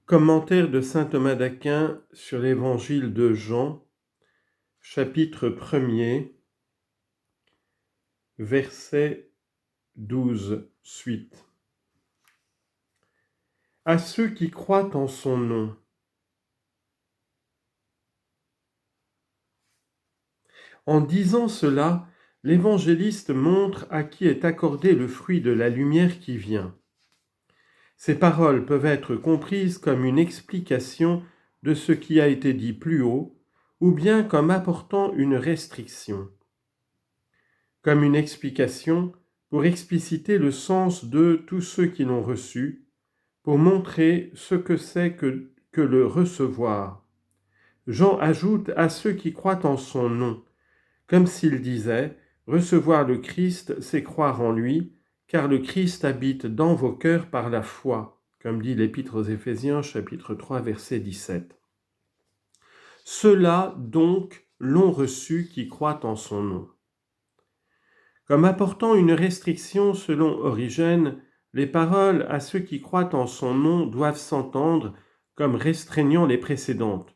Commentaire de saint Thomas d'Aquin sur l'évangile de Jean, chapitre 1er, verset 12, suite. À ceux qui croient en son nom. En disant cela, l'évangéliste montre à qui est accordé le fruit de la lumière qui vient. Ces paroles peuvent être comprises comme une explication de ce qui a été dit plus haut, ou bien comme apportant une restriction. Comme une explication pour expliciter le sens de tous ceux qui l'ont reçu, pour montrer ce que c'est que le recevoir. Jean ajoute à ceux qui croient en son nom, comme s'il disait « Recevoir le Christ, c'est croire en lui, car le Christ habite dans vos cœurs par la foi », comme dit l'Épître aux Éphésiens, chapitre 3, verset 17. Ceux-là, donc, l'ont reçu qui croient en son nom. Comme apportant une restriction selon Origène, les paroles à ceux qui croient en son nom doivent s'entendre comme restreignant les précédentes,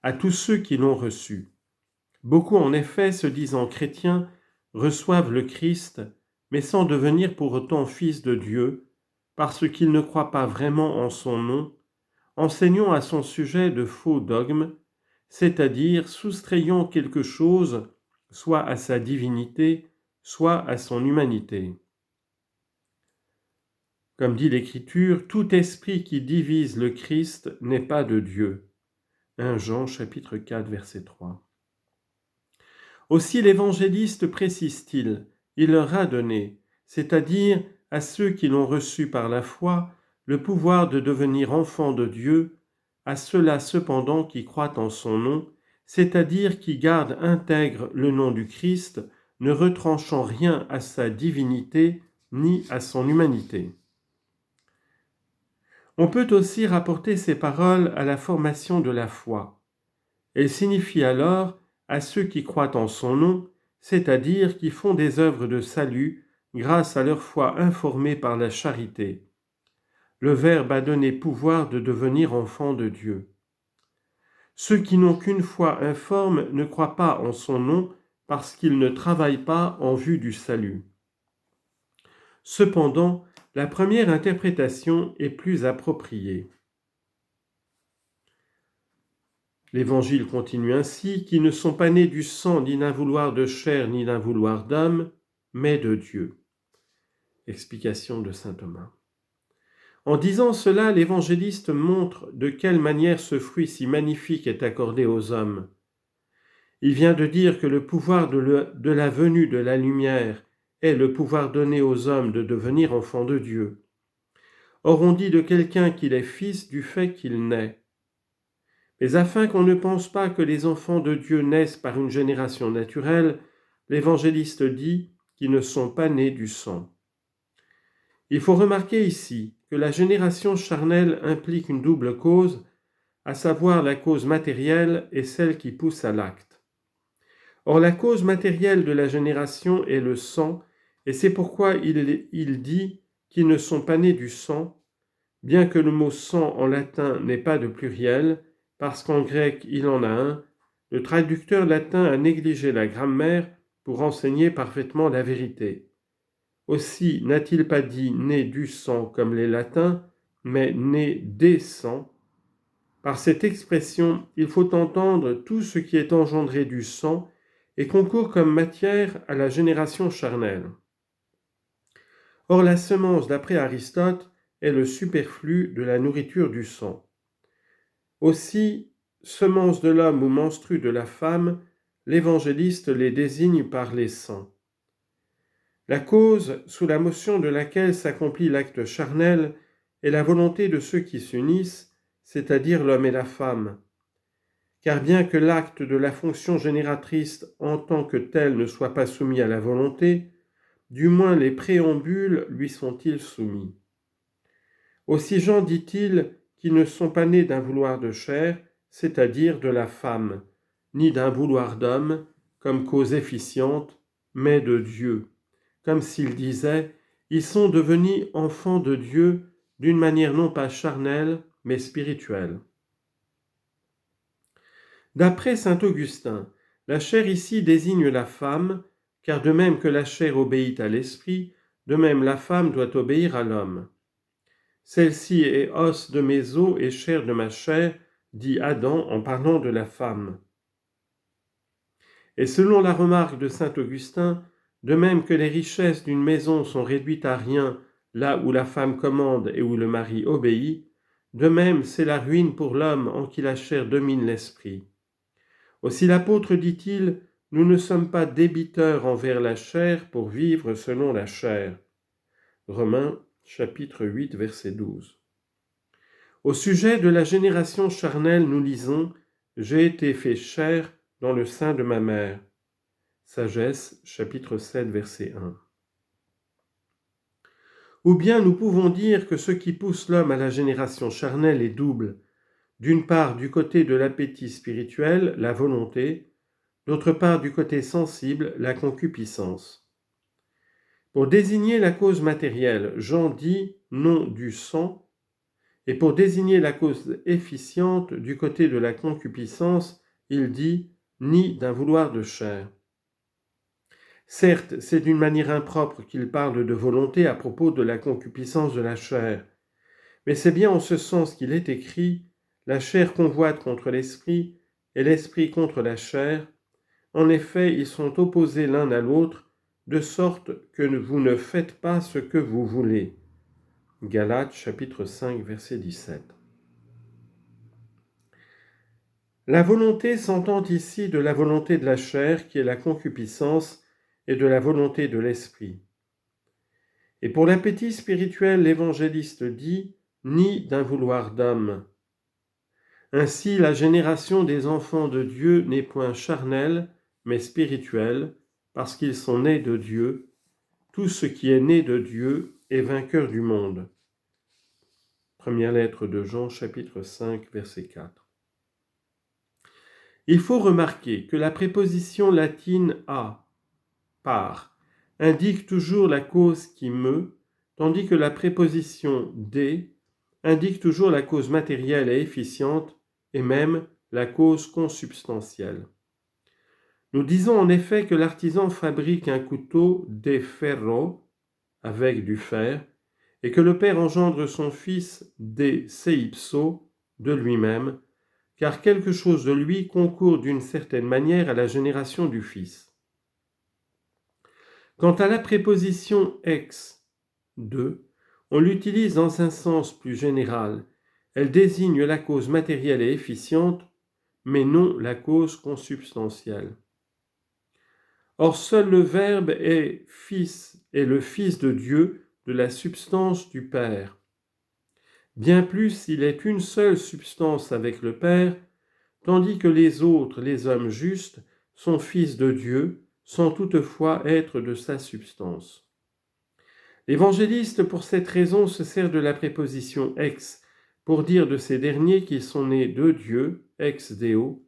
à tous ceux qui l'ont reçu. Beaucoup, en effet, se disant chrétiens, reçoivent le Christ, mais sans devenir pour autant fils de Dieu, parce qu'ils ne croient pas vraiment en son nom, enseignant à son sujet de faux dogmes, c'est-à-dire soustrayant quelque chose, soit à sa divinité, soit à son humanité. Comme dit l'Écriture, tout esprit qui divise le Christ n'est pas de Dieu. 1 Jean chapitre 4 verset 3. Aussi l'évangéliste précise-t-il, il leur a donné, c'est-à-dire à ceux qui l'ont reçu par la foi, le pouvoir de devenir enfants de Dieu, à ceux-là cependant qui croient en son nom, c'est-à-dire qui gardent intègre le nom du Christ, ne retranchant rien à sa divinité ni à son humanité. On peut aussi rapporter ces paroles à la formation de la foi. Elles signifient alors à ceux qui croient en son nom, c'est-à-dire qui font des œuvres de salut grâce à leur foi informée par la charité. Le Verbe a donné pouvoir de devenir enfants de Dieu. Ceux qui n'ont qu'une foi informe ne croient pas en son nom parce qu'ils ne travaillent pas en vue du salut. Cependant, la première interprétation est plus appropriée. L'Évangile continue ainsi, qui ne sont pas nés du sang, ni d'un vouloir de chair, ni d'un vouloir d'homme, mais de Dieu. Explication de saint Thomas. En disant cela, l'évangéliste montre de quelle manière ce fruit si magnifique est accordé aux hommes. Il vient de dire que le pouvoir de la venue de la lumière est le pouvoir donné aux hommes de devenir enfants de Dieu. Or on dit de quelqu'un qu'il est fils du fait qu'il naît. Mais afin qu'on ne pense pas que les enfants de Dieu naissent par une génération naturelle, l'évangéliste dit qu'ils ne sont pas nés du sang. Il faut remarquer ici que la génération charnelle implique une double cause, à savoir la cause matérielle et celle qui pousse à l'acte. Or la cause matérielle de la génération est le sang, et c'est pourquoi il dit qu'ils ne sont pas nés du sang, bien que le mot sang en latin n'ait pas de pluriel, parce qu'en grec il en a un, le traducteur latin a négligé la grammaire pour enseigner parfaitement la vérité. Aussi n'a-t-il pas dit né du sang comme les latins, mais né des sangs. Par cette expression, il faut entendre tout ce qui est engendré du sang et concourt comme matière à la génération charnelle. Or la semence, d'après Aristote, est le superflu de la nourriture du sang. Aussi, semence de l'homme ou menstru de la femme, l'évangéliste les désigne par les sangs. La cause sous la motion de laquelle s'accomplit l'acte charnel est la volonté de ceux qui s'unissent, c'est-à-dire l'homme et la femme. Car bien que l'acte de la fonction génératrice en tant que tel ne soit pas soumis à la volonté, du moins les préambules lui sont-ils soumis. Aussi Jean dit-il qu'ils ne sont pas nés d'un vouloir de chair, c'est-à-dire de la femme, ni d'un vouloir d'homme, comme cause efficiente, mais de Dieu. Comme s'il disait, ils sont devenus enfants de Dieu d'une manière non pas charnelle, mais spirituelle. D'après saint Augustin, la chair ici désigne la femme, car de même que la chair obéit à l'esprit, de même la femme doit obéir à l'homme. Celle-ci est os de mes os et chair de ma chair, dit Adam en parlant de la femme. Et selon la remarque de saint Augustin, de même que les richesses d'une maison sont réduites à rien là où la femme commande et où le mari obéit, de même c'est la ruine pour l'homme en qui la chair domine l'esprit. Aussi l'apôtre dit-il, nous ne sommes pas débiteurs envers la chair pour vivre selon la chair. Romains chapitre 8 verset 12. Au sujet de la génération charnelle, nous lisons « J'ai été fait chair dans le sein de ma mère ». Sagesse chapitre 7 verset 1. Ou bien nous pouvons dire que ce qui pousse l'homme à la génération charnelle est double. D'une part du côté de l'appétit spirituel, la volonté, d'autre part du côté sensible, la concupiscence. Pour désigner la cause matérielle, Jean dit « non du sang », et pour désigner la cause efficiente du côté de la concupiscence, il dit « ni d'un vouloir de chair ». Certes, c'est d'une manière impropre qu'il parle de volonté à propos de la concupiscence de la chair, mais c'est bien en ce sens qu'il est écrit « la chair convoite contre l'esprit et l'esprit contre la chair ». En effet, ils sont opposés l'un à l'autre, de sorte que vous ne faites pas ce que vous voulez. Galates chapitre 5 verset 17. La volonté s'entend ici de la volonté de la chair qui est la concupiscence et de la volonté de l'esprit. Et pour l'appétit spirituel, l'évangéliste dit « ni d'un vouloir d'homme ». Ainsi, la génération des enfants de Dieu n'est point charnelle, mais spirituelle, parce qu'ils sont nés de Dieu. Tout ce qui est né de Dieu est vainqueur du monde. Première lettre de Jean, chapitre 5, verset 4. Il faut remarquer que la préposition latine à, par, indique toujours la cause qui meut, tandis que la préposition de indique toujours la cause matérielle et efficiente, et même la cause consubstantielle. Nous disons en effet que l'artisan fabrique un couteau de ferro, avec du fer, et que le Père engendre son Fils de se ipso, de lui-même, car quelque chose de lui concourt d'une certaine manière à la génération du Fils. Quant à la préposition ex, de, on l'utilise dans un sens plus général. Elle désigne la cause matérielle et efficiente, mais non la cause consubstantielle. Or, seul le Verbe est le Fils de Dieu, de la substance du Père. Bien plus, il est une seule substance avec le Père, tandis que les autres, les hommes justes, sont fils de Dieu, sans toutefois être de sa substance. L'évangéliste, pour cette raison, se sert de la préposition ex pour dire de ces derniers qu'ils sont nés de Dieu, ex deo,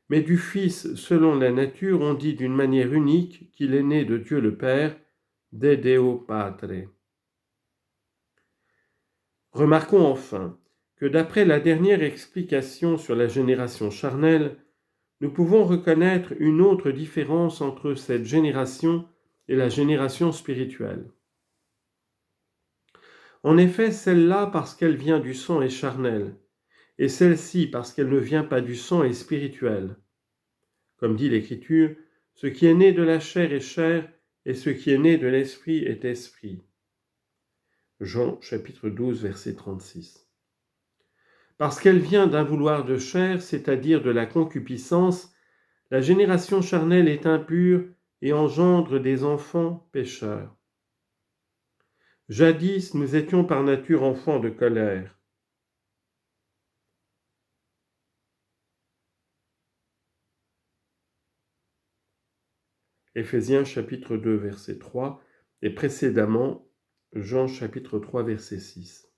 mais du Fils selon la nature, on dit d'une manière unique qu'il est né de Dieu le Père, de Deo Patre. Remarquons enfin que d'après la dernière explication sur la génération charnelle, nous pouvons reconnaître une autre différence entre cette génération et la génération spirituelle. En effet, celle-là, parce qu'elle vient du sang, est charnelle, et celle-ci, parce qu'elle ne vient pas du sang, est spirituelle. Comme dit l'Écriture, ce qui est né de la chair est chair, et ce qui est né de l'esprit est esprit. Jean chapitre 12, verset 36. Parce qu'elle vient d'un vouloir de chair, c'est-à-dire de la concupiscence, la génération charnelle est impure et engendre des enfants pécheurs. Jadis, nous étions par nature enfants de colère. Éphésiens chapitre 2, verset 3, et précédemment, Jean chapitre 3, verset 6.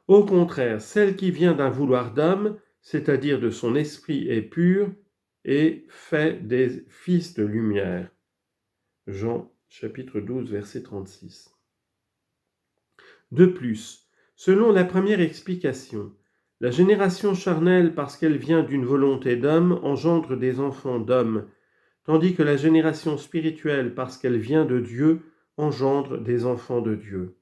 Au contraire, celle qui vient d'un vouloir d'homme, c'est-à-dire de son esprit, est pure et fait des fils de lumière. Jean chapitre 12, verset 36. De plus, Selon la première explication, la génération charnelle, parce qu'elle vient d'une volonté d'homme, engendre des enfants d'hommes, tandis que la génération spirituelle, parce qu'elle vient de Dieu, engendre des enfants de Dieu.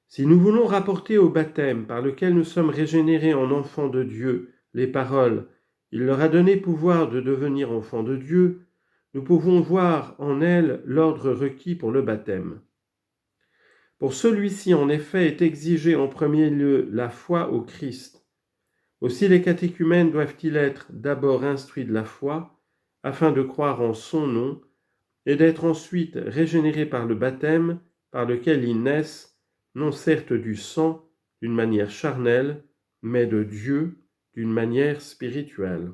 Si nous voulons rapporter au baptême par lequel nous sommes régénérés en enfants de Dieu les paroles « Il leur a donné pouvoir de devenir enfants de Dieu », nous pouvons voir en elles l'ordre requis pour le baptême. Pour celui-ci, en effet, est exigée en premier lieu la foi au Christ. Aussi les catéchumènes doivent-ils être d'abord instruits de la foi, afin de croire en son nom, et d'être ensuite régénérés par le baptême, par lequel ils naissent, non certes du sang, d'une manière charnelle, mais de Dieu, d'une manière spirituelle.